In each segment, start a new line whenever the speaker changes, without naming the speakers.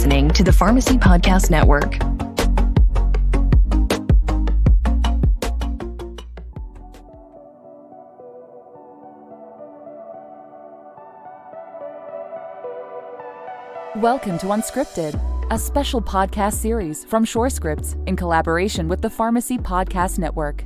listening to the Pharmacy Podcast Network.
Welcome to UnScripted, a special podcast series from Surescripts in collaboration with the Pharmacy Podcast Network.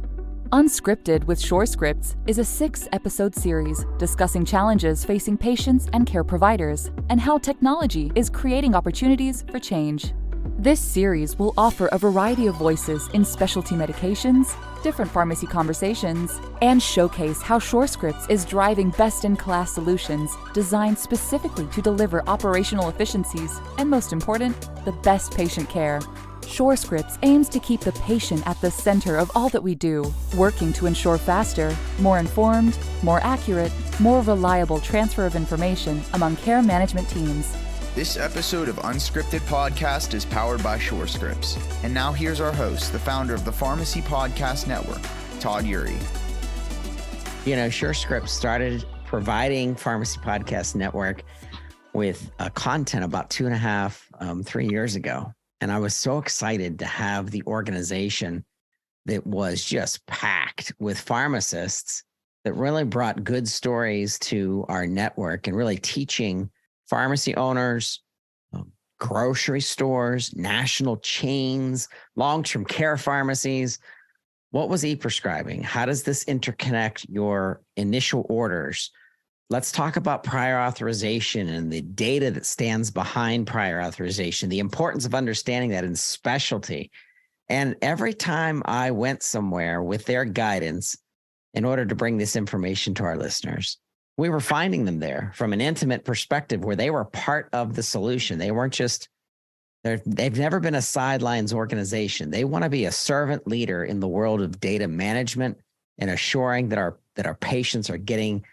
UnScripted with Surescripts is a 6-episode series discussing challenges facing patients and care providers and how technology is creating opportunities for change. This series will offer a variety of voices in specialty medications, different pharmacy conversations, and showcase how Surescripts is driving best-in-class solutions designed specifically to deliver operational efficiencies and, most important, the best patient care. Surescripts aims to keep the patient at the center of all that we do, working to ensure faster, more informed, more accurate, more reliable transfer of information among care management teams.
This episode of UnScripted Podcast is powered by Surescripts. And now here's our host, the founder of the Pharmacy Podcast Network, Todd Urey.
Surescripts started providing Pharmacy Podcast Network with content about 2.5, 3 years ago. And I was so excited to have the organization that was just packed with pharmacists that really brought good stories to our network and really teaching pharmacy owners, grocery stores, national chains, long-term care pharmacies. What was e-prescribing? How does this interconnect your initial orders? Let's talk about prior authorization and the data that stands behind prior authorization, the importance of understanding that in specialty. And every time I went somewhere with their guidance in order to bring this information to our listeners, we were finding them there from an intimate perspective where they were part of the solution. They weren't just, they've never been a sidelines organization. They want to be a servant leader in the world of data management and assuring that our patients are getting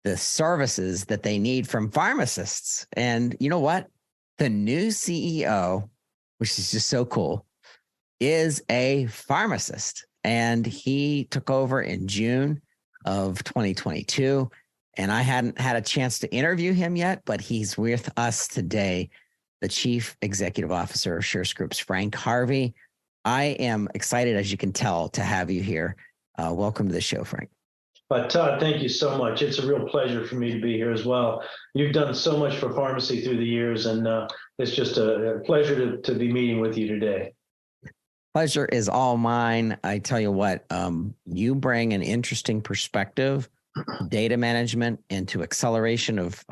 the services that they need from pharmacists. And you know what? The new CEO, which is just so cool, is a pharmacist. And he took over in June of 2022. And I hadn't had a chance to interview him yet, but he's with us today, the Chief Executive Officer of Surescripts, Frank Harvey. I am excited, as you can tell, to have you here. Welcome to the show, Frank.
Todd, thank you so much. It's a real pleasure for me to be here as well. You've done so much for pharmacy through the years, and it's just a pleasure to be meeting with you today.
Pleasure is all mine. I tell you what, you bring an interesting perspective, data management, into acceleration of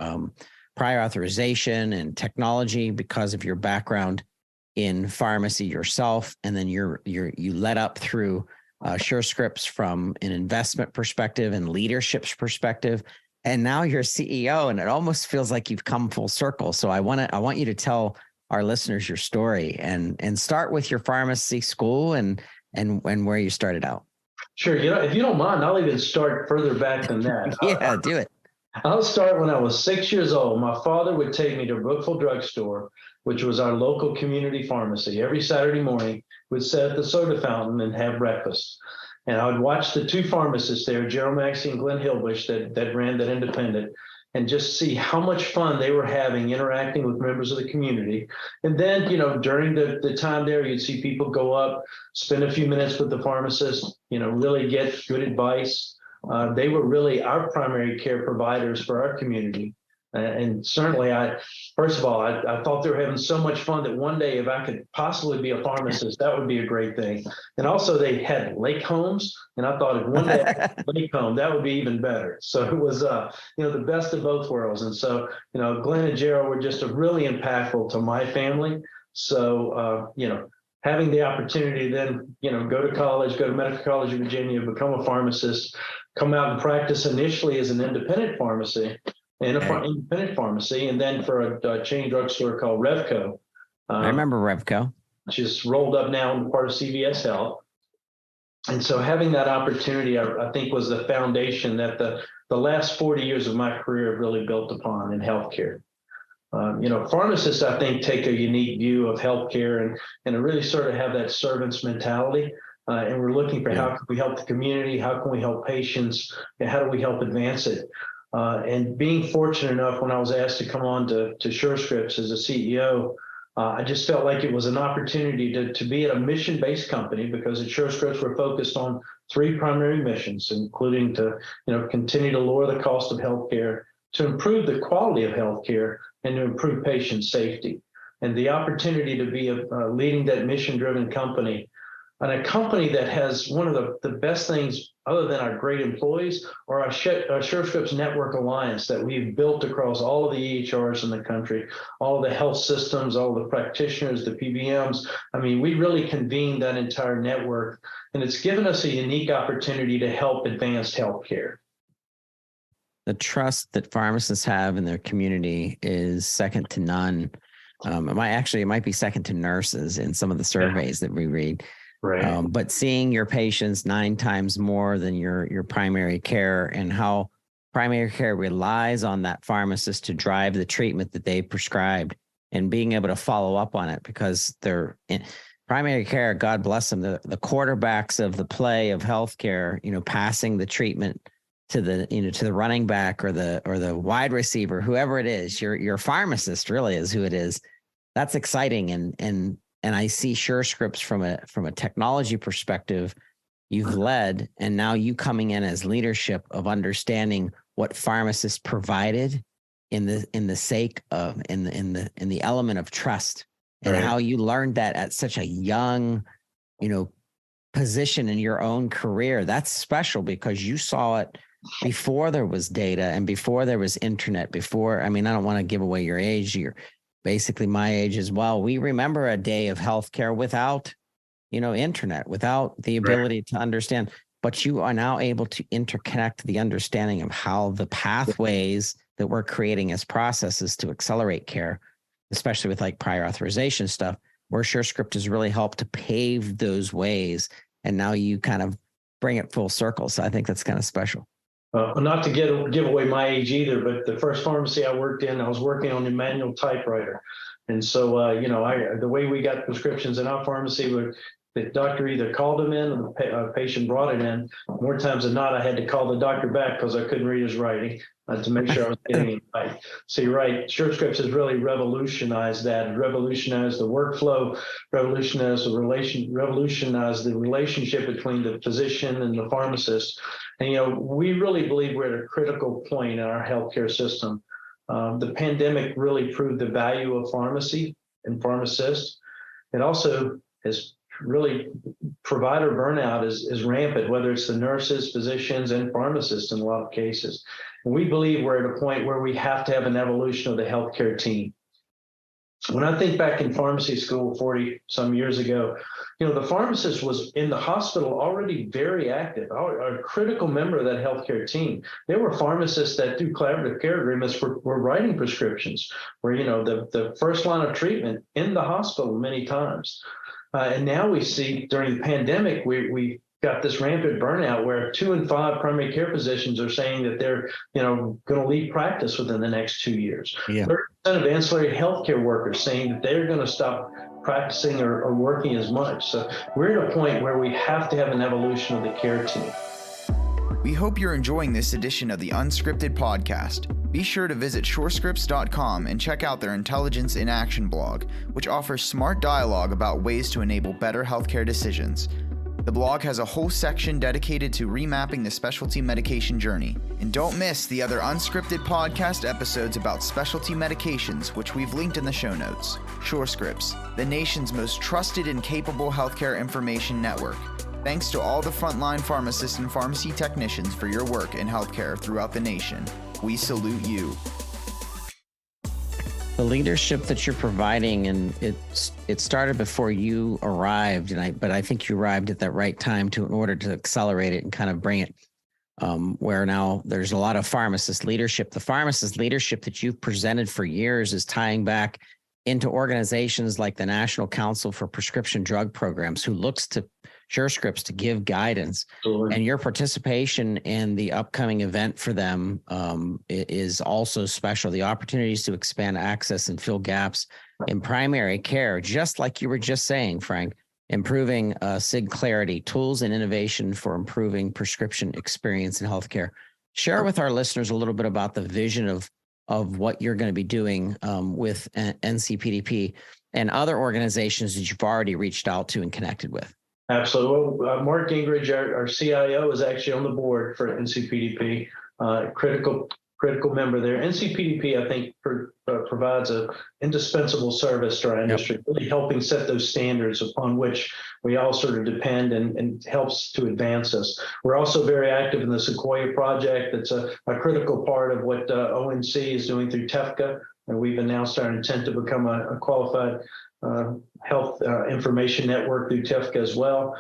prior authorization and technology because of your background in pharmacy yourself, and then you led up through Surescripts from an investment perspective and leadership's perspective, and now you're CEO, and it almost feels like you've come full circle. So I want you to tell our listeners your story and start with your pharmacy school and where you started out.
Sure. If you don't mind, I'll even start further back than that.
Yeah, do it.
I'll start when I was 6 years old. My father would take me to Brookville Drugstore, which was our local community pharmacy. Every Saturday morning, we'd sit at the soda fountain and have breakfast. And I would watch the two pharmacists there, Gerald Maxey and Glenn Hilbush, that ran that independent, and just see how much fun they were having interacting with members of the community. And then, during the time there, you'd see people go up, spend a few minutes with the pharmacist, really get good advice. They were really our primary care providers for our community. And certainly, first of all, I thought they were having so much fun that one day, if I could possibly be a pharmacist, that would be a great thing. And also, they had lake homes, and I thought if one day I had a lake home, that would be even better. So it was, the best of both worlds. And so, Glenn and Gerald were just really impactful to my family. So, having the opportunity to then, go to college, go to Medical College of Virginia, become a pharmacist, come out and practice initially as an independent pharmacy. Independent pharmacy, and then for a chain drugstore called Revco.
I remember Revco.
Which is rolled up now and part of CVS Health. And so having that opportunity, I think, was the foundation that the last 40 years of my career have really built upon in healthcare. Pharmacists, I think, take a unique view of healthcare and really sort of have that servant's mentality. And we're looking for how can we help the community? How can we help patients? And how do we help advance it? And being fortunate enough when I was asked to come on to Surescripts as a CEO, I just felt like it was an opportunity to be at a mission-based company, because at Surescripts we're focused on three primary missions, including to continue to lower the cost of healthcare, to improve the quality of healthcare, and to improve patient safety. And the opportunity to be leading that mission-driven company, and a company that has one of the best things other than our great employees, or our Surescripts Network Alliance that we've built across all of the EHRs in the country, all of the health systems, all the practitioners, the PBMs. I mean, we really convened that entire network, and it's given us a unique opportunity to help advance healthcare.
The trust that pharmacists have in their community is second to none. It might be second to nurses in some of the surveys that we read.
Right.
But seeing your patients 9 times more than your primary care, and how primary care relies on that pharmacist to drive the treatment that they prescribed, and being able to follow up on it, because they're in primary care, God bless them, the quarterbacks of the play of healthcare, passing the treatment to the running back or the wide receiver, whoever it is, your pharmacist really is who it is. That's exciting. And I see Surescripts from a technology perspective, you've led, and now you coming in as leadership of understanding what pharmacists provided in the sake of in the element of trust, and
right.
how you learned that at such a young, position in your own career. That's special, because you saw it before there was data and before there was internet. I don't want to give away your age. You're basically my age as well. We remember a day of healthcare without, internet, without the ability to understand, but you are now able to interconnect the understanding of how the pathways that we're creating as processes to accelerate care, especially with like prior authorization stuff, where Surescript has really helped to pave those ways. And now you kind of bring it full circle. So I think that's kind of special.
Not to give away my age either, but the first pharmacy I worked in, I was working on a manual typewriter. And so, the way we got prescriptions in our pharmacy, the doctor either called them in or the patient brought it in. More times than not, I had to call the doctor back because I couldn't read his writing to make sure I was getting it right. So you're right. Surescripts has really revolutionized that, revolutionized the workflow, revolutionized the relationship between the physician and the pharmacist. And, we really believe we're at a critical point in our healthcare system. The pandemic really proved the value of pharmacy and pharmacists. It also has really, provider burnout is rampant, whether it's the nurses, physicians, and pharmacists in a lot of cases. And we believe we're at a point where we have to have an evolution of the healthcare team. When I think back in pharmacy school 40 some years ago, the pharmacist was in the hospital already very active, a critical member of that healthcare team. There were pharmacists that through collaborative care agreements were writing prescriptions, where, the first line of treatment in the hospital many times. And now we see during the pandemic, we got this rampant burnout where 2 in 5 primary care physicians are saying that they're, going to leave practice within the next 2 years.
Yeah.
30% of ancillary healthcare workers saying that they're going to stop practicing or working as much. So we're at a point where we have to have an evolution of the care team.
We hope you're enjoying this edition of the UnScripted podcast. Be sure to visit Surescripts.com and check out their Intelligence in Action blog, which offers smart dialogue about ways to enable better healthcare decisions. The blog has a whole section dedicated to remapping the specialty medication journey. And don't miss the other unscripted podcast episodes about specialty medications, which we've linked in the show notes. Surescripts, the nation's most trusted and capable healthcare information network. Thanks to all the frontline pharmacists and pharmacy technicians for your work in healthcare throughout the nation. We salute you.
The leadership that you're providing, and it started before you arrived, but I think you arrived at that right time in order to accelerate it and kind of bring it where now there's a lot of pharmacist leadership. The pharmacist leadership that you've presented for years is tying back into organizations like the National Council for Prescription Drug Programs, who looks to Surescripts to give guidance.
Sure.
And your participation in the upcoming event for them is also special. The opportunities to expand access and fill gaps in primary care, just like you were just saying, Frank, improving SIG clarity, tools and innovation for improving prescription experience in healthcare. Share with our listeners a little bit about the vision of of what you're going to be doing with NCPDP and other organizations that you've already reached out to and connected with?
Absolutely. Well, Mark Gingrich, our CIO, is actually on the board for NCPDP, critical member there. NCPDP, I think, provides an indispensable service to our industry, really helping set those standards upon which we all sort of depend and helps to advance us. We're also very active in the Sequoia project. That's a critical part of what ONC is doing through TEFCA, and we've announced our intent to become a qualified health information network through TEFCA as well.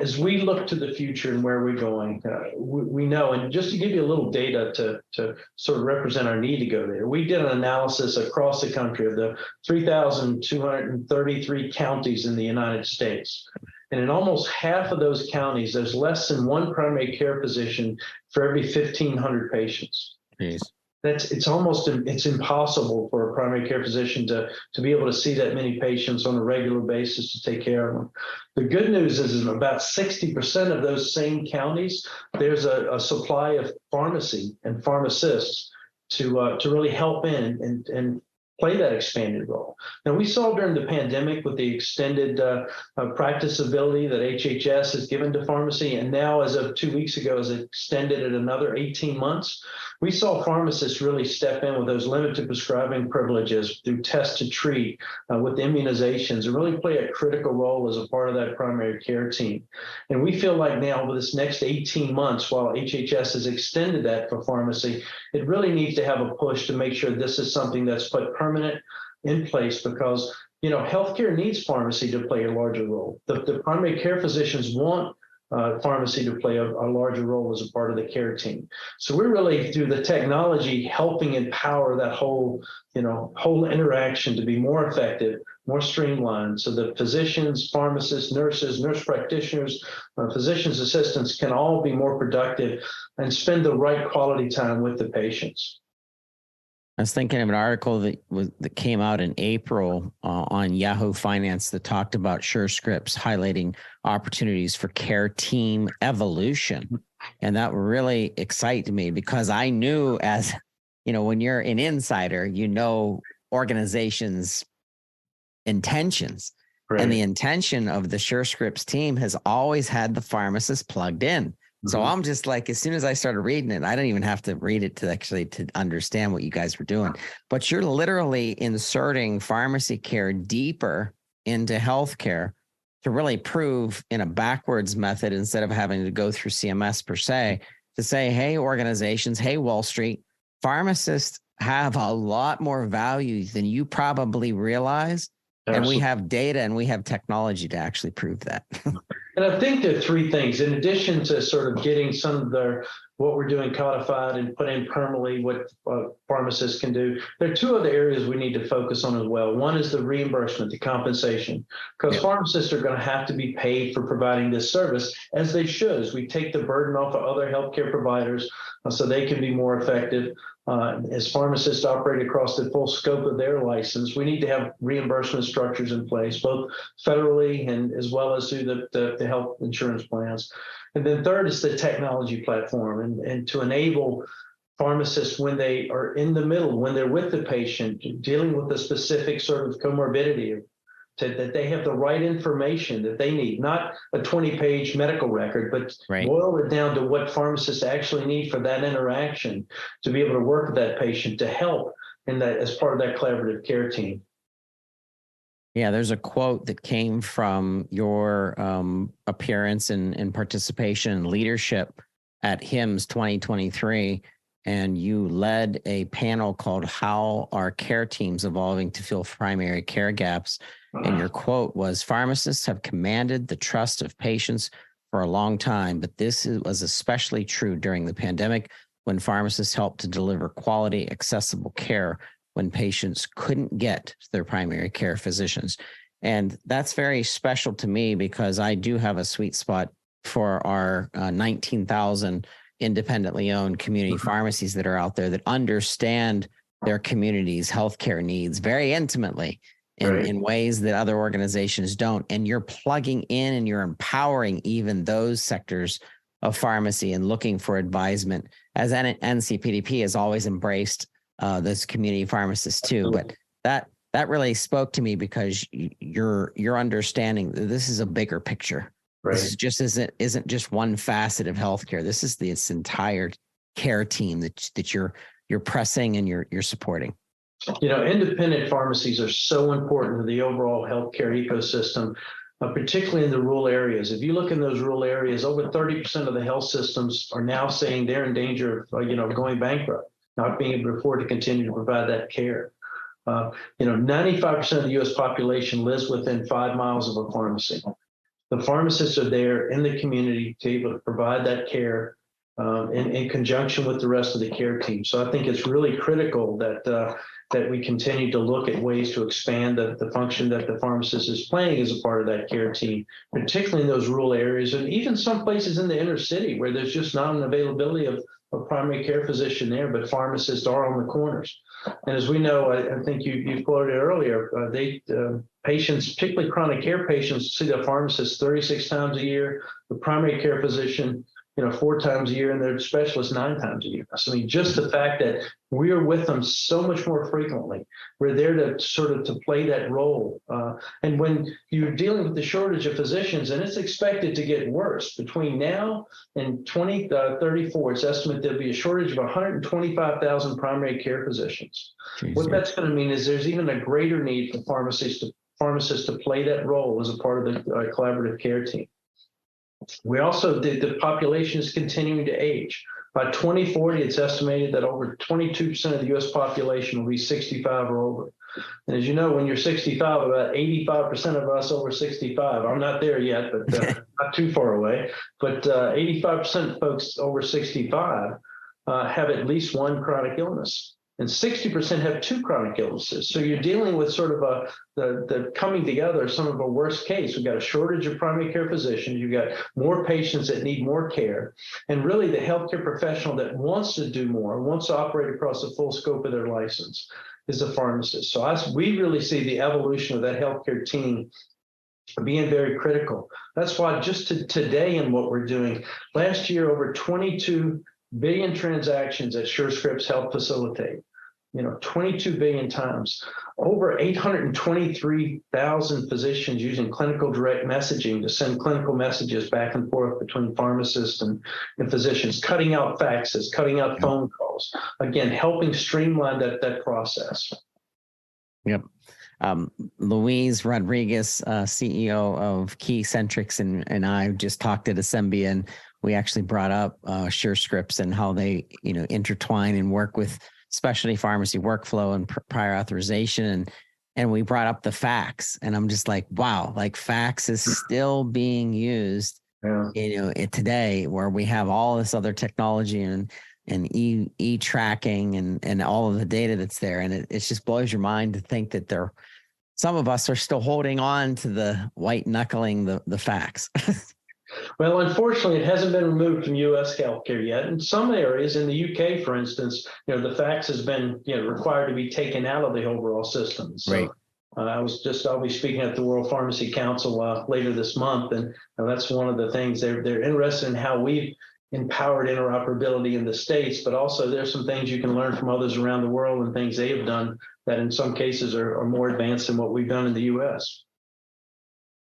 As we look to the future and where we're going, we know, and just to give you a little data to sort of represent our need to go there, we did an analysis across the country of the 3,233 counties in the United States. And in almost half of those counties, there's less than one primary care physician for every 1,500 patients.
Jeez.
It's impossible for a primary care physician to be able to see that many patients on a regular basis to take care of them. The good news is in about 60% of those same counties, there's a supply of pharmacy and pharmacists to really help in and play that expanded role. Now, we saw during the pandemic with the extended practice ability that HHS has given to pharmacy, and now as of 2 weeks ago has extended it another 18 months, we saw pharmacists really step in with those limited prescribing privileges through test to treat with immunizations and really play a critical role as a part of that primary care team. And we feel like now with this next 18 months, while HHS has extended that for pharmacy, it really needs to have a push to make sure this is something that's put permanent in place, because healthcare needs pharmacy to play a larger role. The primary care physicians want pharmacy to play a larger role as a part of the care team. So we're really, through the technology, helping empower that whole interaction to be more effective, more streamlined, so that physicians, pharmacists, nurses, nurse practitioners, physicians' assistants can all be more productive and spend the right quality time with the patients.
I was thinking of an article that came out in April on Yahoo Finance that talked about Surescripts highlighting opportunities for care team evolution. And that really excited me because I knew, as when you're an insider, organizations' intentions. Right. And the intention of the Surescripts team has always had the pharmacist plugged in. So I'm just like, as soon as I started reading it, I didn't even have to read it to understand what you guys were doing. But you're literally inserting pharmacy care deeper into healthcare to really prove in a backwards method, instead of having to go through CMS per se, to say, hey, organizations, hey, Wall Street, pharmacists have a lot more value than you probably realize. Absolutely. And we have data and we have technology to actually prove that.
And I think there are three things, in addition to sort of getting some of what we're doing codified and put in permanently what pharmacists can do. There are two other areas we need to focus on as well. One is the reimbursement, the compensation, because pharmacists are going to have to be paid for providing this service, as they should, as we take the burden off of other healthcare providers so they can be more effective. As pharmacists operate across the full scope of their license, we need to have reimbursement structures in place, both federally and as well as through the health insurance plans. And then third is the technology platform, and to enable pharmacists, when they are in the middle, when they're with the patient, dealing with a specific sort of comorbidity, that they have the right information that they need, not a 20-page medical record, but boil it down to what pharmacists actually need for that interaction to be able to work with that patient to help in that as part of that collaborative care team.
Yeah, there's a quote that came from your appearance and participation and leadership at HIMSS 2023, and you led a panel called How Are Care Teams Evolving to Fill Primary Care Gaps? And your quote was, pharmacists have commanded the trust of patients for a long time, but this was especially true during the pandemic, when pharmacists helped to deliver quality, accessible care when patients couldn't get to their primary care physicians. And that's very special to me, because I do have a sweet spot for our 19,000 independently owned community pharmacies that are out there that understand their community's healthcare needs very intimately in ways that other organizations don't. And you're plugging in and you're empowering even those sectors of pharmacy and looking for advisement, as NCPDP has always embraced those community pharmacists too. But that really spoke to me because you're understanding that this is a bigger picture.
Right.
This is just isn't just one facet of healthcare. This is this entire care team that you're pressing and you're supporting.
Independent pharmacies are so important to the overall healthcare ecosystem, particularly in the rural areas. If you look in those rural areas, over 30% of the health systems are now saying they're in danger of going bankrupt, not being able to afford to continue to provide that care. 95% of the U.S. population lives within 5 miles of a pharmacy. The pharmacists are there in the community to be able to provide that care in conjunction with the rest of the care team. So I think it's really critical that we continue to look at ways to expand the function that the pharmacist is playing as a part of that care team, particularly in those rural areas and even some places in the inner city where there's just not an availability of a primary care physician there, but pharmacists are on the corners. And as we know, I think you quoted earlier, patients, particularly chronic care patients, see their pharmacist 36 times a year, the primary care physician 4 times a year, and their specialist 9 times a year. So I mean, just the fact that we are with them so much more frequently, we're there to sort of to play that role. And when you're dealing with the shortage of physicians, and it's expected to get worse between now and 2034, it's estimated there'll be a shortage of 125,000 primary care physicians. Jeez, what that's going to mean is there's even a greater need for pharmacists to play that role as a part of the collaborative care team. We also, the population is continuing to age. By 2040, it's estimated that over 22% of the U.S. population will be 65 or over. And as you know, when you're 65, about 85% of us over 65, I'm not there yet, but not too far away, but 85% of folks over 65 have at least one chronic illness. And 60% have 2 chronic illnesses. So you're dealing with sort of the coming together of some of a worst case. We've got a shortage of primary care physicians. You've got more patients that need more care. And really the healthcare professional that wants to do more, wants to operate across the full scope of their license is a pharmacist. So we really see the evolution of that healthcare team being very critical. That's why just today in what we're doing, last year over 22 billion transactions that Surescripts helped facilitate, 22 billion times, over 823,000 physicians using clinical direct messaging to send clinical messages back and forth between pharmacists and physicians, cutting out faxes, cutting out phone calls, again, helping streamline that process.
Yep. Luis Rodriguez, CEO of Keycentrics, and I just talked at Assembia, and we actually brought up Surescripts and how they, intertwine and work with specialty pharmacy workflow and prior authorization. And we brought up the fax, and I'm just like, wow, like fax is still being used, today, where we have all this other technology and e-tracking and all of the data that's there. And it just blows your mind to think that some of us are still holding on to the white knuckling the fax.
Well, unfortunately, it hasn't been removed from U.S. healthcare yet. In some areas, in the UK, for instance, the fax has been required to be taken out of the overall system. So, right. I'll be speaking at the World Pharmacy Council later this month, and that's one of the things they're interested in, how we've empowered interoperability in the States, but also there's some things you can learn from others around the world and things they have done that in some cases are more advanced than what we've done in the U.S.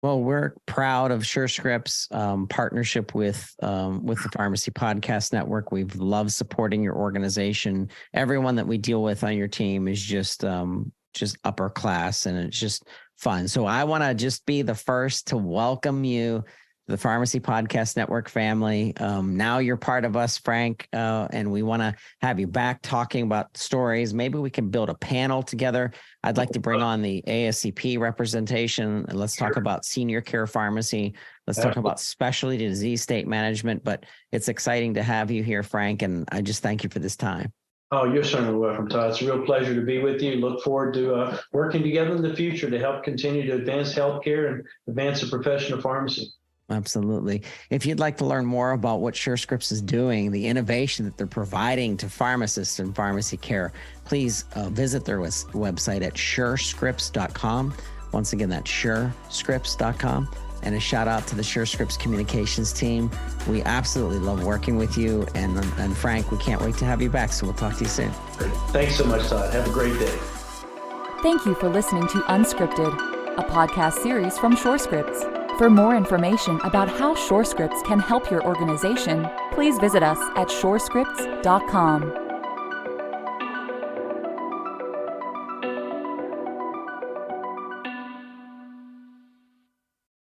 Well, we're proud of Surescripts' partnership with the Pharmacy Podcast Network. We've loved supporting your organization. Everyone that we deal with on your team is just upper class, and it's just fun. So I want to just be the first to welcome you to the Pharmacy Podcast Network family. Now you're part of us, Frank, and we want to have you back talking about stories. Maybe we can build a panel together. I'd like to bring on the ASCP representation, and let's talk about senior care pharmacy. Let's talk about specialty disease state management. But it's exciting to have you here, Frank, and I just thank you for this time.
Oh, you're certainly welcome, Todd. It's a real pleasure to be with you. Look forward to working together in the future to help continue to advance healthcare and advance the profession of pharmacy.
Absolutely. If you'd like to learn more about what Surescripts is doing, the innovation that they're providing to pharmacists and pharmacy care, please visit their website at surescripts.com. Once again, that's surescripts.com. and a shout out to the Surescripts communications team. We absolutely love working with you. And Frank, we can't wait to have you back. So we'll talk to you soon.
Great. Thanks so much, Todd. Have a great day.
Thank you for listening to UnScripted, a podcast series from Surescripts. For more information about how Surescripts can help your organization, please visit us at surescripts.com.